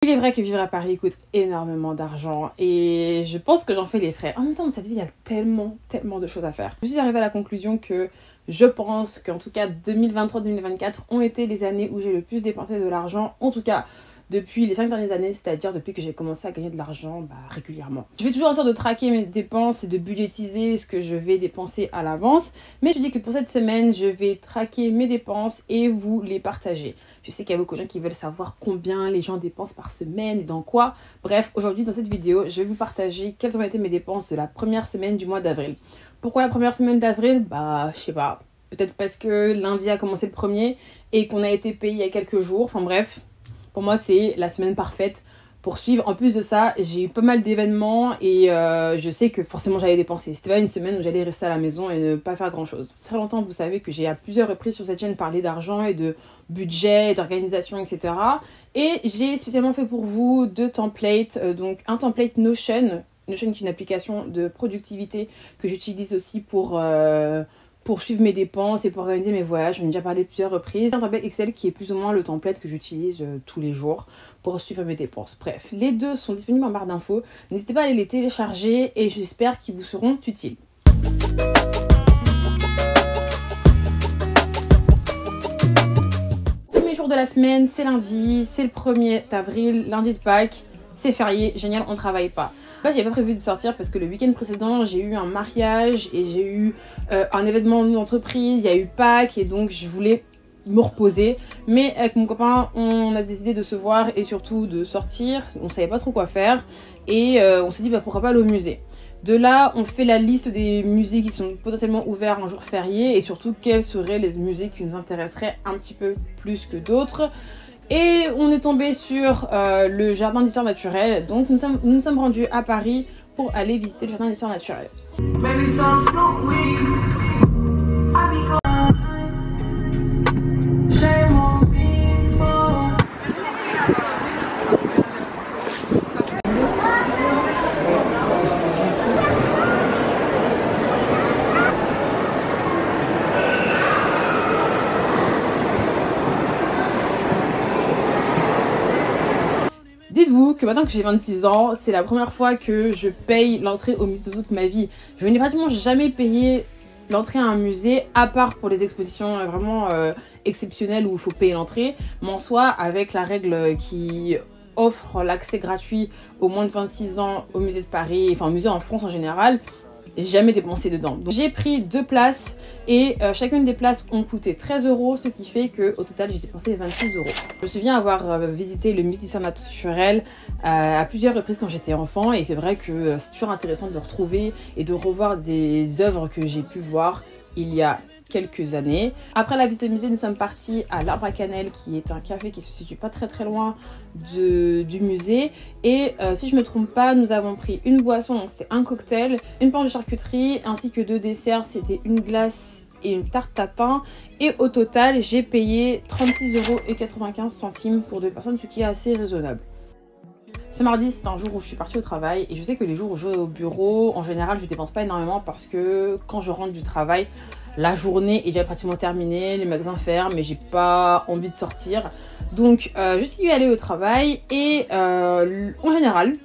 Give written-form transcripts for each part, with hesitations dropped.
Il est vrai que vivre à Paris coûte énormément d'argent et je pense que j'en fais les frais. En même temps, dans cette vie, il y a tellement de choses à faire. Je suis arrivée à la conclusion que je pense qu'en tout cas 2023-2024 ont été les années où j'ai le plus dépensé de l'argent. En tout cas, depuis les 5 dernières années, c'est-à-dire depuis que j'ai commencé à gagner de l'argent régulièrement. Je vais toujours en sorte de traquer mes dépenses et de budgétiser ce que je vais dépenser à l'avance. Mais je dis que pour cette semaine, je vais traquer mes dépenses et vous les partager. Je sais qu'il y a beaucoup de gens qui veulent savoir combien les gens dépensent par semaine et dans quoi. Bref, aujourd'hui dans cette vidéo, je vais vous partager quelles ont été mes dépenses de la première semaine du mois d'avril. Pourquoi la première semaine d'avril? Je sais pas. Peut-être parce que lundi a commencé le premier et qu'on a été payé il y a quelques jours. Enfin bref. Pour moi, c'est la semaine parfaite pour suivre. En plus de ça, j'ai eu pas mal d'événements et je sais que forcément j'allais dépenser. C'était pas une semaine où j'allais rester à la maison et ne pas faire grand chose. Très longtemps, vous savez que j'ai à plusieurs reprises sur cette chaîne parlé d'argent et de budget, d'organisation, etc. Et j'ai spécialement fait pour vous 2 templates. Donc un template Notion qui est une application de productivité que j'utilise aussi pour suivre mes dépenses et pour organiser mes voyages. J'en ai déjà parlé plusieurs reprises. Un template Excel qui est plus ou moins le template que j'utilise tous les jours pour suivre mes dépenses. Bref, les deux sont disponibles en barre d'infos. N'hésitez pas à aller les télécharger et j'espère qu'ils vous seront utiles. Premier jour de la semaine, c'est lundi, c'est le 1er avril, lundi de Pâques. C'est férié, génial, on travaille pas. J'avais pas prévu de sortir parce que le week-end précédent, j'ai eu un mariage et j'ai eu un événement d'entreprise, il y a eu Pâques et donc je voulais me reposer. Mais avec mon copain, on a décidé de se voir et surtout de sortir. On savait pas trop quoi faire et on s'est dit pourquoi pas aller au musée. De là, on fait la liste des musées qui sont potentiellement ouverts un jour férié et surtout quels seraient les musées qui nous intéresseraient un petit peu plus que d'autres. Et on est tombé sur le jardin d'histoire naturelle. Donc nous sommes rendus à Paris pour aller visiter le jardin d'histoire naturelle. Dites-vous que maintenant que j'ai 26 ans, c'est la première fois que je paye l'entrée au musée de toute ma vie. Je n'ai pratiquement jamais payé l'entrée à un musée, à part pour les expositions vraiment exceptionnelles où il faut payer l'entrée. Mais en soi, avec la règle qui offre l'accès gratuit aux moins de 26 ans au musée de Paris, enfin au musée en France en général, j'ai jamais dépensé dedans. Donc j'ai pris 2 places et chacune des places ont coûté 13 €, ce qui fait qu'au total j'ai dépensé 26 €. Je me souviens avoir visité le musée d'histoire naturelle à plusieurs reprises quand j'étais enfant et c'est vrai que c'est toujours intéressant de retrouver et de revoir des œuvres que j'ai pu voir il y a quelques années. Après la visite au musée, nous sommes partis à l'Arbre à Cannelle qui est un café qui se situe pas très loin du musée et si je me trompe pas, nous avons pris une boisson, donc c'était un cocktail, une planche de charcuterie ainsi que 2 desserts, c'était une glace et une tarte tatin et au total j'ai payé 36,95 € pour 2 personnes, ce qui est assez raisonnable. Ce mardi, c'est un jour où je suis partie au travail et je sais que les jours où je vais au bureau, en général, je ne dépense pas énormément parce que quand je rentre du travail, la journée est déjà pratiquement terminée, les magasins ferment et j'ai pas envie de sortir. Donc, je suis allée au travail et en général,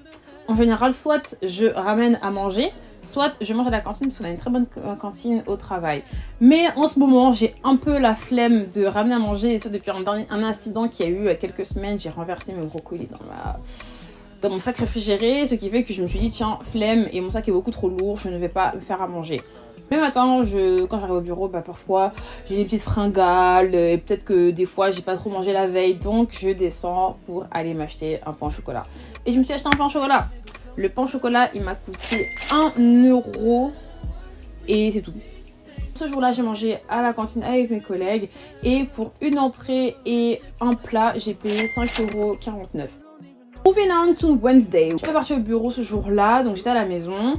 soit je ramène à manger, soit je mange à la cantine parce qu'on a une très bonne cantine au travail. Mais en ce moment, j'ai un peu la flemme de ramener à manger et ça depuis un incident qu'il y a eu il y a quelques semaines, j'ai renversé mes brocolis dans mon sac réfrigéré, ce qui fait que je me suis dit tiens, flemme et mon sac est beaucoup trop lourd, je ne vais pas me faire à manger. Mais matin, quand j'arrive au bureau, parfois j'ai des petites fringales et peut-être que des fois j'ai pas trop mangé la veille, donc je descends pour aller m'acheter un pain au chocolat. Et je me suis acheté un pain au chocolat. Le pain au chocolat, il m'a coûté 1 € et c'est tout. Ce jour-là, j'ai mangé à la cantine avec mes collègues et pour une entrée et un plat, j'ai payé 5,49 €. Moving on to Wednesday. Je suis partie au bureau ce jour-là, donc j'étais à la maison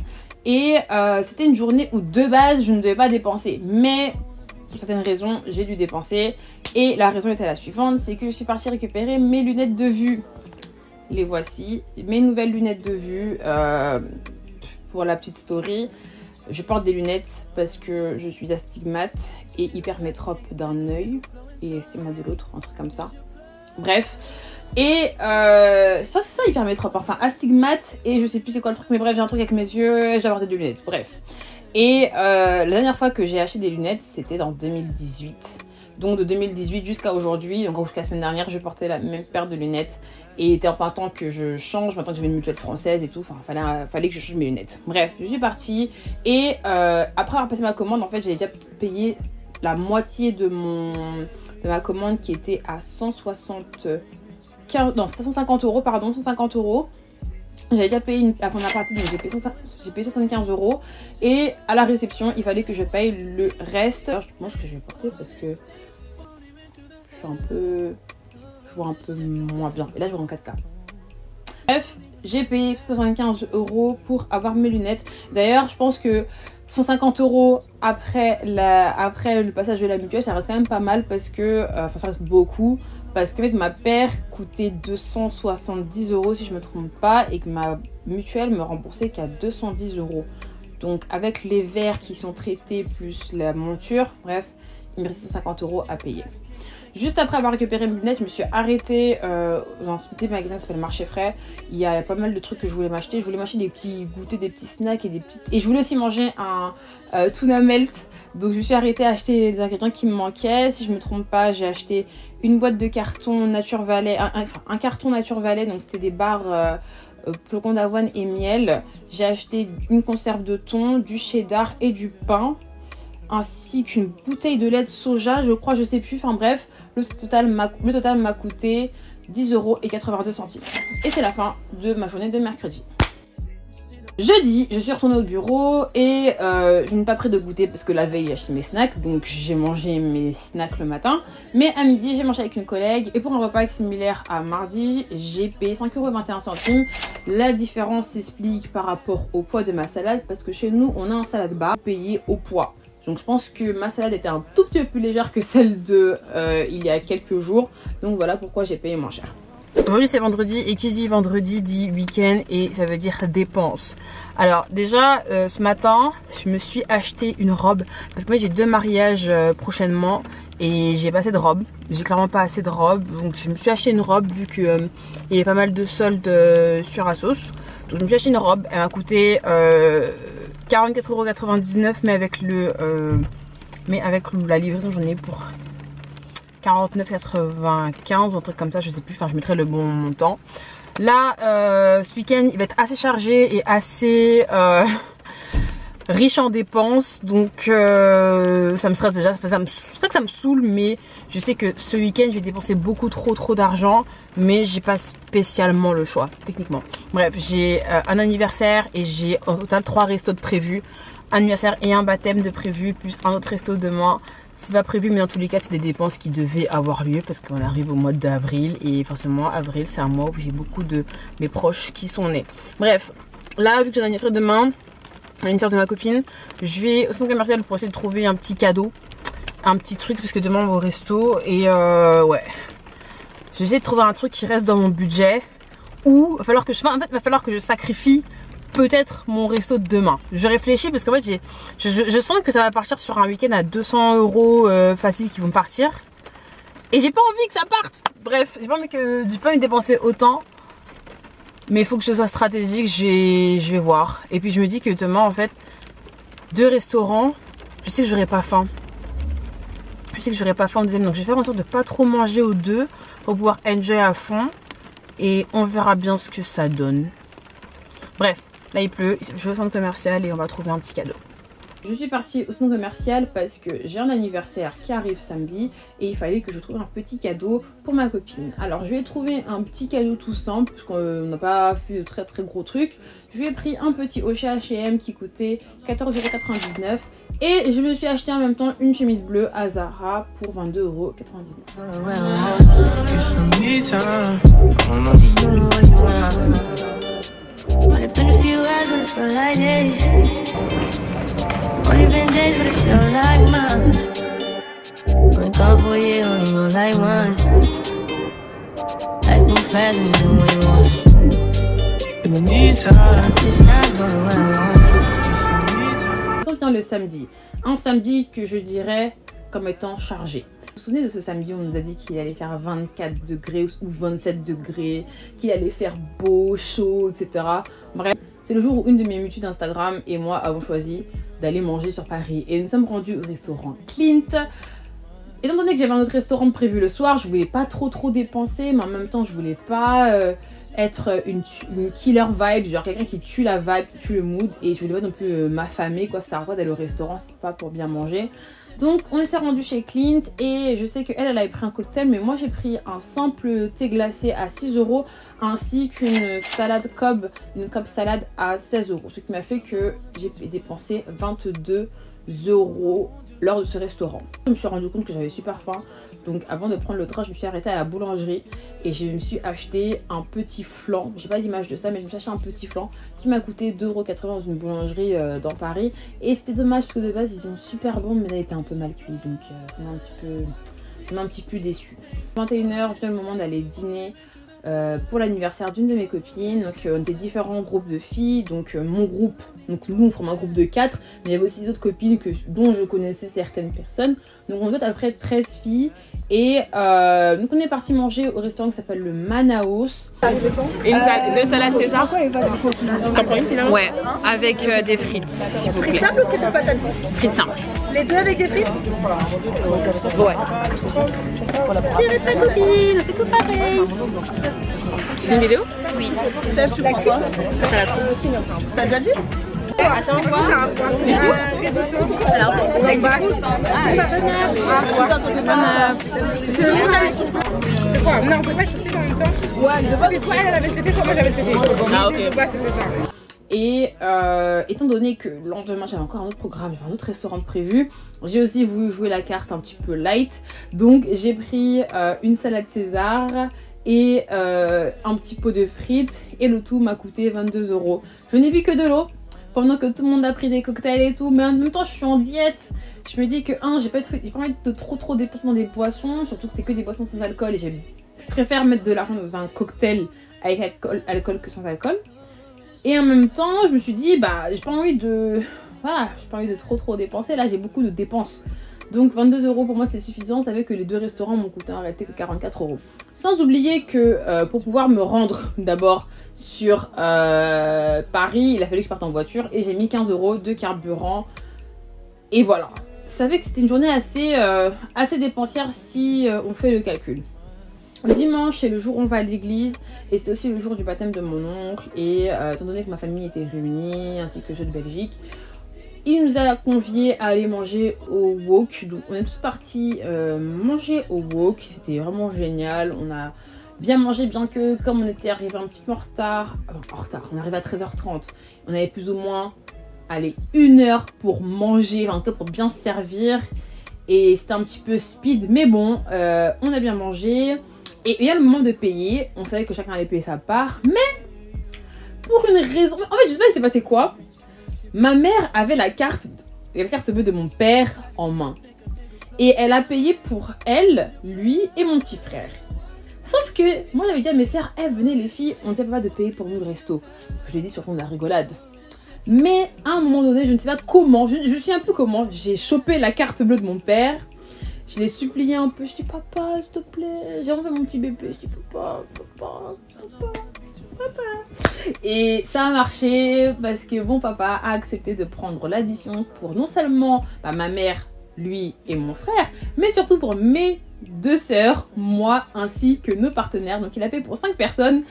et c'était une journée où de base je ne devais pas dépenser, mais pour certaines raisons j'ai dû dépenser et la raison était la suivante, c'est que je suis partie récupérer mes lunettes de vue. Les voici, mes nouvelles lunettes de vue pour la petite story. Je porte des lunettes parce que je suis astigmate et hypermétrope d'un œil et estigmate de l'autre, un truc comme ça. Bref, Et je crois que c'est ça Hypermétropes, enfin astigmate et je sais plus c'est quoi le truc, mais bref j'ai un truc avec mes yeux, je dois avoir des lunettes, bref. Et la dernière fois que j'ai acheté des lunettes c'était en 2018. Donc de 2018 jusqu'à aujourd'hui, donc jusqu'à la semaine dernière, je portais la même paire de lunettes. Et il était enfin temps que je change, maintenant que j'avais une mutuelle française et tout, enfin fallait que je change mes lunettes. Bref, je suis partie et après avoir passé ma commande, en fait j'avais déjà payé la moitié de ma commande qui était à 150 €, pardon, 150 €. J'avais déjà payé la première partie, donc j'ai payé 75 € et à la réception il fallait que je paye le reste. Alors, je pense que je vais porter parce que je vois un peu moins bien et là je vois en 4K. Bref, j'ai payé 75 € pour avoir mes lunettes. D'ailleurs je pense que 150 € après le passage de la mutuelle, ça reste quand même pas mal parce que ça reste beaucoup. Parce que en fait, ma paire coûtait 270 € si je me trompe pas et que ma mutuelle me remboursait qu'à 210 €. Donc avec les verres qui sont traités plus la monture, bref, il me restait 50 € à payer. Juste après avoir récupéré mes lunettes, je me suis arrêtée dans ce petit magasin qui s'appelle Marché Frais. Il y a pas mal de trucs que je voulais m'acheter. Je voulais m'acheter des petits goûters, des petits snacks et et je voulais aussi manger un tuna melt. Donc je me suis arrêtée à acheter des ingrédients qui me manquaient. Si je me trompe pas, j'ai acheté une boîte de carton Nature Valley, un carton Nature Valley. Donc c'était des barres flocons d'avoine et miel. J'ai acheté une conserve de thon, du cheddar et du pain, ainsi qu'une bouteille de lait de soja, je crois, je sais plus, enfin bref, le total m'a coûté 10,82 €. Et c'est la fin de ma journée de mercredi. Jeudi, je suis retournée au bureau et je n'ai pas pris de goûter parce que la veille j'ai acheté mes snacks, donc j'ai mangé mes snacks le matin. Mais à midi, j'ai mangé avec une collègue et pour un repas similaire à mardi, j'ai payé 5,21 €. La différence s'explique par rapport au poids de ma salade parce que chez nous, on a un salade bar payé au poids. Donc je pense que ma salade était un tout petit peu plus légère que celle de il y a quelques jours. Donc voilà pourquoi j'ai payé moins cher. Aujourd'hui c'est vendredi et qui dit vendredi dit week-end et ça veut dire dépenses. Alors déjà ce matin je me suis acheté une robe parce que moi j'ai 2 mariages prochainement et j'ai pas assez de robes. J'ai clairement pas assez de robes, donc je me suis acheté une robe vu que il y a pas mal de soldes sur Asos. Donc je me suis acheté une robe, elle m'a coûté 44,99 € mais avec la livraison j'en ai pour 49,95 ou un truc comme ça, je sais plus, enfin je mettrai le bon montant. Là ce week-end il va être assez chargé et assez riche en dépenses, donc ça me stresse déjà, c'est pas que ça me saoule, mais je sais que ce week-end je vais dépenser beaucoup trop d'argent, mais j'ai pas spécialement le choix techniquement. Bref, j'ai un anniversaire et j'ai au total 3 restos de prévus, un anniversaire et un baptême de prévu, plus un autre resto demain. C'est pas prévu, mais dans tous les cas c'est des dépenses qui devaient avoir lieu parce qu'on arrive au mois d'avril et forcément avril c'est un mois où j'ai beaucoup de mes proches qui sont nés. Bref, là vu que j'ai un anniversaire demain, l'anniversaire de ma copine, je vais au centre commercial pour essayer de trouver un petit cadeau, un petit truc parce que demain on va au resto et ouais, je vais essayer de trouver un truc qui reste dans mon budget ou va falloir que je sacrifie peut-être mon resto de demain. Je réfléchis parce qu'en fait je sens que ça va partir sur un week-end à 200 € facile qui vont partir et j'ai pas envie que ça parte. Bref, j'ai pas envie de dépenser autant. Mais il faut que je sois stratégique, je vais voir. Et puis je me dis que demain en fait, 2 restaurants, je sais que j'aurai pas faim. Je sais que j'aurai pas faim au deuxième, donc je vais faire en sorte de pas trop manger aux 2 pour pouvoir enjoy à fond. Et on verra bien ce que ça donne. Bref, là il pleut, je vais au centre commercial et on va trouver un petit cadeau. Je suis partie au centre commercial parce que j'ai un anniversaire qui arrive samedi et il fallait que je trouve un petit cadeau pour ma copine. Alors je lui ai trouvé un petit cadeau tout simple parce qu'on n'a pas fait de très gros trucs. Je lui ai pris un petit haut chez H&M qui coûtait 14,99 € et je me suis acheté en même temps une chemise bleue à Zara pour 22,99 €. Only been a few hours but it feel like days. Only been days but it feel like months. Only gone for a year, only know like once. Life move fast and you do what you want. In the meantime, just not doing what I want. Vient le samedi. Un samedi que je dirais comme étant chargé. souvenez de ce samedi où on nous a dit qu'il allait faire 24 degrés ou 27 degrés, qu'il allait faire beau, chaud, etc. Bref, c'est le jour où une de mes mutudes d'Instagram et moi avons choisi d'aller manger sur Paris. Et nous sommes rendus au restaurant Clint. Étant donné que j'avais un autre restaurant prévu le soir, je voulais pas trop dépenser, mais en même temps je voulais pas être une killer vibe, genre quelqu'un qui tue la vibe, qui tue le mood, et je voulais pas non plus m'affamer, quoi. Ça sert à quoi d'aller au restaurant, c'est pas pour bien manger. Donc on s'est rendu chez Clint et je sais qu'elle avait pris un cocktail, mais moi j'ai pris un simple thé glacé à 6 € ainsi qu'une salade Cobb, une Cobb salade à 16 €, ce qui m'a fait que j'ai dépensé 22 € lors de ce restaurant. Je me suis rendu compte que j'avais super faim, donc avant de prendre le train je me suis arrêtée à la boulangerie et je me suis acheté un petit flan. J'ai pas d'image de ça, mais je me suis acheté un petit flan qui m'a coûté 2,80 € dans une boulangerie dans Paris, et c'était dommage parce que de base ils sont super bons, mais là il était un peu mal cuit, donc ça m'a un petit peu déçu. 21 h, vient le moment d'aller dîner pour l'anniversaire d'une de mes copines. Donc on était différents groupes de filles, donc mon groupe, donc nous on forme un groupe de 4, mais il y avait aussi des autres copines dont je connaissais certaines personnes, donc on doit être après 13 filles, et donc on est parti manger au restaurant qui s'appelle le Manaus. Et deux salades César. T'en prends une finalement? Ouais, avec des frites s'il vous plaît. Frites simples ou frites de patates? Frites simples. Les deux avec des frites? Ouais. Pire ta copine, c'est tout pareil. C'est une vidéo? Oui. Steph, tu prends quoi? T'as déjà dit? Attends, quoi? Non, on peut pas être saucisse en même temps. Ouais, mais soit elle avait le tété, soit moi j'avais le tété. Ah, ok. Ouais, c'est ça. Et étant donné que le lendemain j'avais encore un autre programme, j'avais un autre restaurant prévu, j'ai aussi voulu jouer la carte un petit peu light. Donc j'ai pris une salade César et un petit pot de frites, et le tout m'a coûté 22 €. Je n'ai bu que de l'eau pendant que tout le monde a pris des cocktails et tout, mais en même temps je suis en diète. Je me dis que j'ai pas envie de trop dépenser dans des boissons, surtout que c'est que des boissons sans alcool, et je préfère mettre de l'argent dans un cocktail avec alcool que sans alcool. Et en même temps, je me suis dit, bah, j'ai pas envie de trop dépenser. Là, j'ai beaucoup de dépenses. Donc, 22 € pour moi, c'est suffisant. Ça fait que les deux restaurants m'ont coûté en réalité que 44 €. Sans oublier que pour pouvoir me rendre d'abord sur Paris, il a fallu que je parte en voiture, et j'ai mis 15 € de carburant. Et voilà. Ça fait que c'était une journée assez dépensière si on fait le calcul. Dimanche, c'est le jour où on va à l'église, et c'était aussi le jour du baptême de mon oncle, et étant donné que ma famille était réunie ainsi que ceux de Belgique, il nous a conviés à aller manger au wok. Donc on est tous partis manger au wok, c'était vraiment génial. On a bien mangé, bien que comme on était arrivé un petit peu en retard, on arrivait à 13h30, on avait plus ou moins 1 heure pour manger, en tout cas pour bien se servir, et c'était un petit peu speed, mais bon, on a bien mangé. Et il y a le moment de payer, on savait que chacun allait payer sa part, mais pour une raison... En fait, je sais pas il s'est passé quoi. Ma mère avait la carte bleue de mon père en main. Et elle a payé pour elle, lui et mon petit frère. Sauf que moi j'avais dit à mes sœurs, venez les filles, on dit à papa de payer pour nous le resto. Je l'ai dit sur fond de la rigolade. Mais à un moment donné, je ne sais pas comment, je sais un peu comment, j'ai chopé la carte bleue de mon père. Je l'ai supplié un peu, je dis papa s'il te plaît, j'ai enlevé mon petit bébé, je dis papa. Et ça a marché parce que bon papa a accepté de prendre l'addition pour non seulement ma mère, lui et mon frère, mais surtout pour mes 2 sœurs, moi ainsi que nos partenaires. Donc il a payé pour 5 personnes.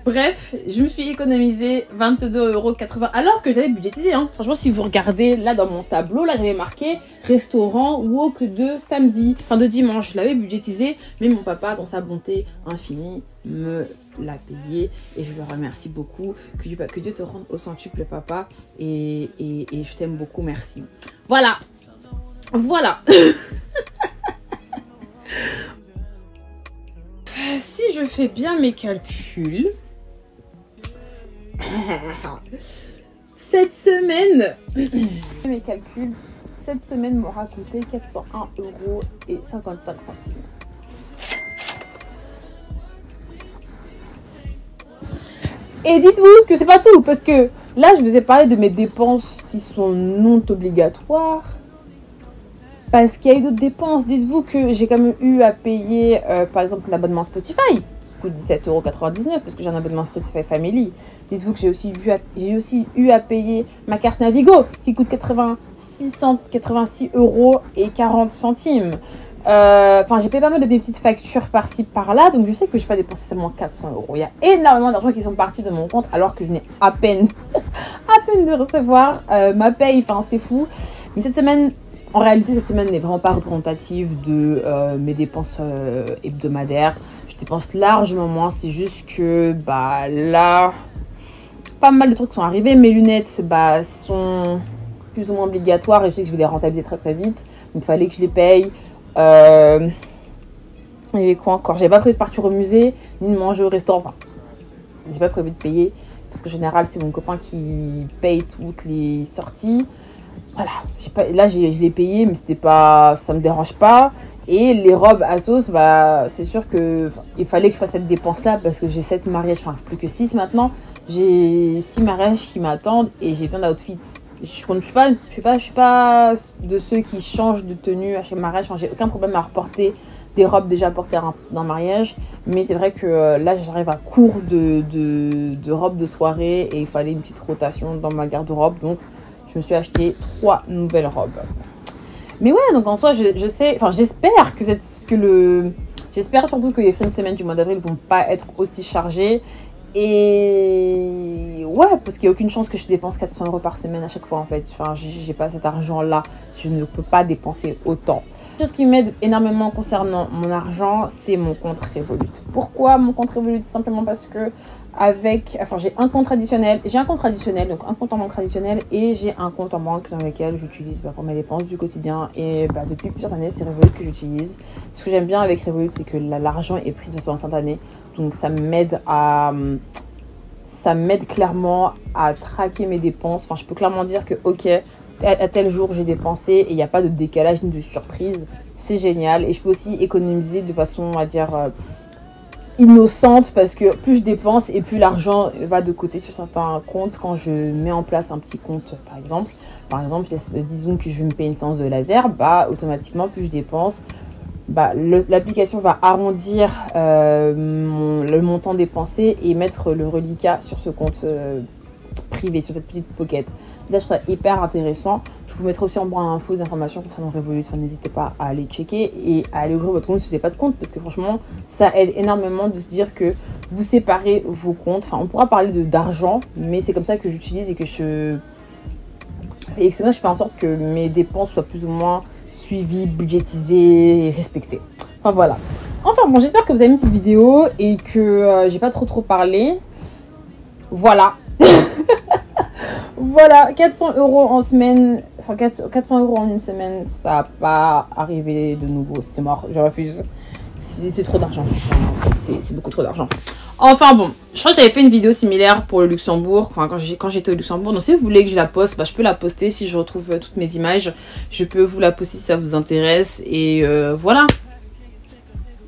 Bref, je me suis économisé 22,80 € alors que j'avais budgétisé. Franchement, si vous regardez là dans mon tableau, là j'avais marqué restaurant wok de dimanche. Je l'avais budgétisé, mais mon papa, dans sa bonté infinie, me l'a payé et je le remercie beaucoup. Que Dieu te rende au centuple, papa, et je t'aime beaucoup, merci. Voilà. Si je fais bien mes calculs, cette semaine m'aura coûté 401,55 €. Et dites-vous que c'est pas tout, parce que là je vous ai parlé de mes dépenses qui sont non obligatoires, Parce qu'il y a eu d'autres dépenses. Dites-vous que j'ai quand même eu à payer, par exemple, l'abonnement Spotify, qui coûte 17,99 € parce que j'ai un abonnement Spotify Family. Dites-vous que j'ai aussi eu à payer ma carte Navigo, qui coûte 86,40 €. Enfin, j'ai payé pas mal de petites factures par-ci, par-là, donc je sais que je vais pas dépenser seulement 400 €. Il y a énormément d'argent qui sont partis de mon compte, alors que je n'ai à peine de recevoir ma paye. Enfin, c'est fou. Mais cette semaine... En réalité, cette semaine n'est vraiment pas représentative de mes dépenses hebdomadaires. Je dépense largement moins. C'est juste que bah, là, pas mal de trucs sont arrivés. Mes lunettes sont plus ou moins obligatoires et je sais que je vais les rentabiliser très très vite. Donc il fallait que je les paye. Il y avait quoi encore? J'avais pas prévu de partir au musée ni de manger au restaurant. Enfin, j'ai pas prévu de payer parce qu'en général, c'est mon copain qui paye toutes les sorties. Voilà, là je l'ai payé, mais c'était pas, ça me dérange pas. Et les robes Asos, bah c'est sûr que il fallait que je fasse cette dépense là parce que j'ai 7 mariages, enfin plus que 6 maintenant. J'ai 6 mariages qui m'attendent et j'ai plein d'outfits. Je suis pas de ceux qui changent de tenue à chaque mariage. Enfin, j'ai aucun problème à reporter des robes déjà portées dans le mariage, mais c'est vrai que là j'arrive à court de robes de soirée et il fallait une petite rotation dans ma garde-robe, donc je me suis acheté 3 nouvelles robes. Mais ouais, donc en soi, je sais, enfin j'espère j'espère surtout que les fins de semaine du mois d'avril vont pas être aussi chargées. Et ouais, parce qu'il n'y a aucune chance que je dépense 400 € par semaine à chaque fois en fait. Enfin, j'ai pas cet argent-là. Je ne peux pas dépenser autant. Ce qui m'aide énormément concernant mon argent, c'est mon compte Revolut. Pourquoi mon compte Revolut? Simplement parce que j'ai un compte traditionnel, donc un compte en banque traditionnel, et j'ai un compte en banque dans lequel j'utilise pour mes dépenses du quotidien. Et depuis plusieurs années, c'est Revolut que j'utilise. Ce que j'aime bien avec Revolut, c'est que l'argent est pris de façon instantanée. Donc ça m'aide clairement à traquer mes dépenses. Enfin, je peux clairement dire que ok, à tel jour j'ai dépensé et il n'y a pas de décalage ni de surprise. C'est génial. Et je peux aussi économiser de façon, on va dire, innocente, parce que plus je dépense et plus l'argent va de côté sur certains comptes. Quand je mets en place un petit compte, par exemple, disons que je me paye une séance de laser, bah automatiquement plus je dépense, bah, l'application va arrondir le montant dépensé et mettre le reliquat sur ce compte privé, sur cette petite pocket. Ça, je trouve ça hyper intéressant. Je vous mettrai aussi en barre d'infos des informations concernant Revolut. Enfin, n'hésitez pas à aller checker et à aller ouvrir votre compte si vous n'avez pas de compte, parce que franchement, ça aide énormément de se dire que vous séparez vos comptes. Enfin, on pourra parler d'argent, mais c'est comme ça que j'utilise et que je fais en sorte que mes dépenses soient plus ou moins suivi, budgétisé et respecté. Enfin voilà. Enfin bon, j'espère que vous avez aimé cette vidéo et que j'ai pas trop parlé. Voilà. Voilà, 400 € en semaine, enfin 400 € en une semaine, ça va pas arriver de nouveau, c'est mort, je refuse. C'est trop d'argent, c'est beaucoup trop d'argent. Enfin bon, je crois que j'avais fait une vidéo similaire pour le Luxembourg, enfin, quand j'étais au Luxembourg. Donc si vous voulez que je la poste, bah, je peux la poster. Si je retrouve toutes mes images, je peux vous la poster si ça vous intéresse. Et voilà.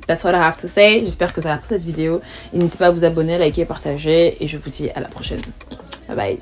That's what I have to say. J'espère que ça a plu cette vidéo. Et n'hésitez pas à vous abonner, liker, partager. Et je vous dis à la prochaine. Bye bye.